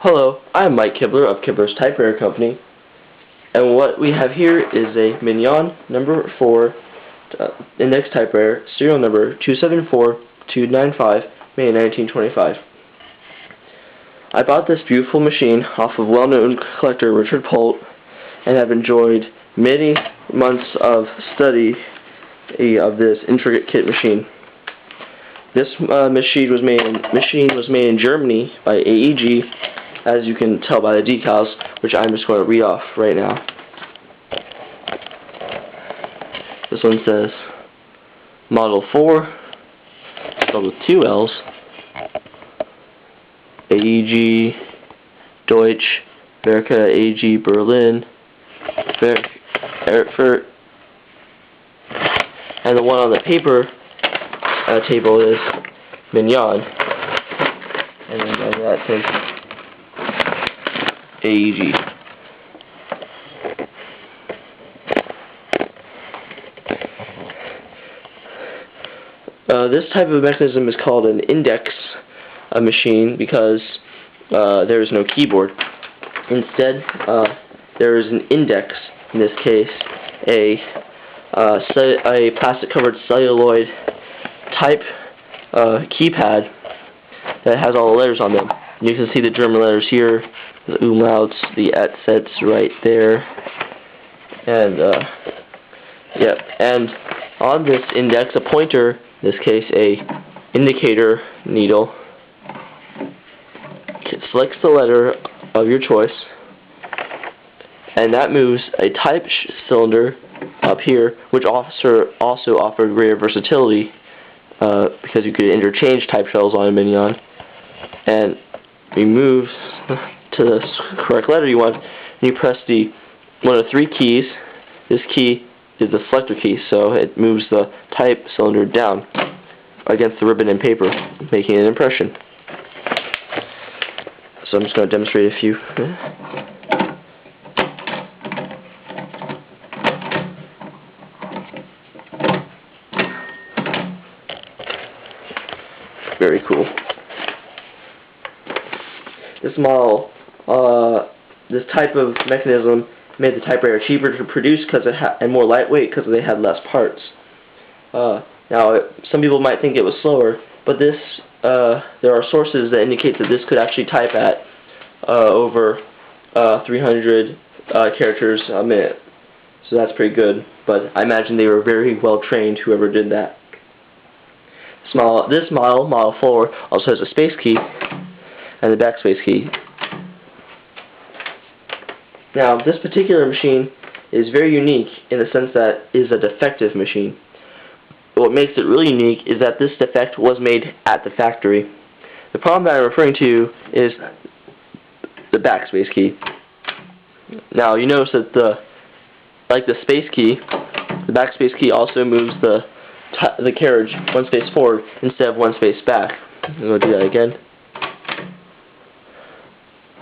Hello, I'm Mike Kibler of Kibler's Typewriter Company, and what we have here is a Mignon number 4 index typewriter, serial number 274295, made in 1925. I bought this beautiful machine off of well-known collector Richard Polt, and have enjoyed many months of study of this intricate kit machine. This machine was made in Germany by AEG, as you can tell by the decals, which I'm just going to read off right now. This one says Model 4, spelled with 2 L's, AEG, Deutsch, Werke AG Berlin, Erfurt, and the one on the paper table is Mignon, and then by that says AEG. This type of mechanism is called an index machine because there is no keyboard. Instead, there is an index, in this case, a plastic-covered celluloid type keypad that has all the letters on them. You can see the German letters here, the umlauts, the etsets right there, and and on this index, a pointer, in this case a indicator needle, selects the letter of your choice, and that moves a type cylinder up here, which also offered greater versatility because you could interchange type shells on a Mignon, and you move to the correct letter you want, and you press one of the 3 keys. This key is the selector key, so it moves the type cylinder down against the ribbon and paper, making an impression. So I'm just going to demonstrate a few. Very cool. This model, this type of mechanism made the typewriter cheaper to produce and more lightweight because they had less parts. Now, some people might think it was slower, but there are sources that indicate that this could actually type at over 300 characters a minute. So that's pretty good, but I imagine they were very well trained, whoever did that. This model, Model 4, also has a space key and the backspace key. Now, this particular machine is very unique in the sense that it is a defective machine. What makes it really unique is that this defect was made at the factory. The problem that I'm referring to is the backspace key. Now, you notice that like the space key, the backspace key also moves the carriage 1 space forward instead of 1 space back. I'm going to do that again.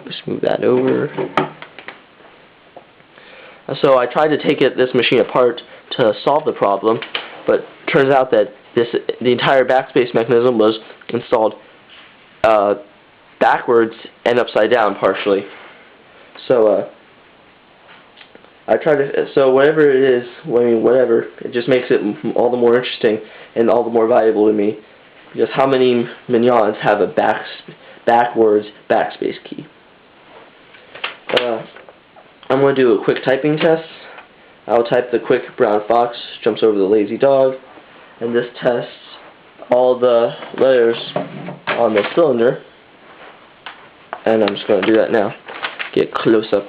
Just move that over. So I tried to take this machine apart to solve the problem, but turns out that the entire backspace mechanism was installed backwards and upside down partially. So so whatever it is, whatever, it just makes it all the more interesting and all the more valuable to me, because how many Mignons have a backwards backspace key? I'm going to do a quick typing test. I'll type the quick brown fox jumps over the lazy dog, and this tests all the letters on the cylinder, and I'm just going to do that now. Get close up.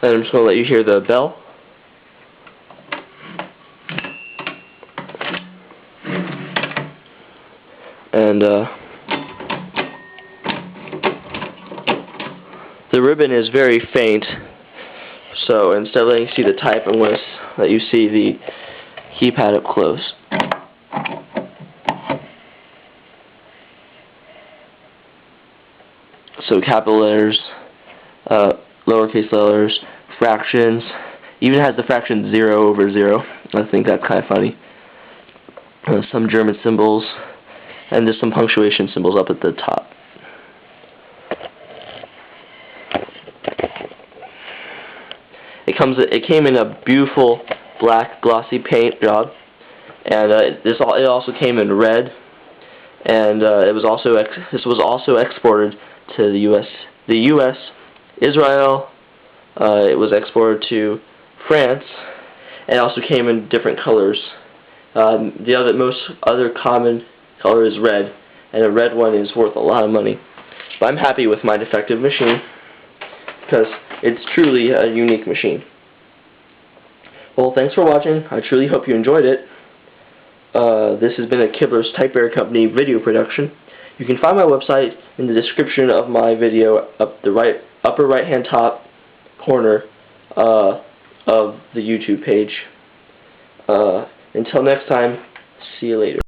And I'm just going to let you hear the bell. And the ribbon is very faint, so instead of letting you see the type, I'm going to let you see the keypad up close. So capital letters, lowercase letters, fractions, even has the fraction 0 over 0. I think that's kind of funny. Some German symbols, and there's some punctuation symbols up at the top. It came in a beautiful black glossy paint job, and it also came in red, and this was also exported to the U.S., Israel. It was exported to France, and it also came in different colors. Most other common color is red, and a red one is worth a lot of money. But I'm happy with my defective machine because it's truly a unique machine. Well, thanks for watching. I truly hope you enjoyed it. This has been a Kibler's Typewriter Company video production. You can find my website in the description of my video, up the upper right hand top corner of the YouTube page. Until next time, see you later.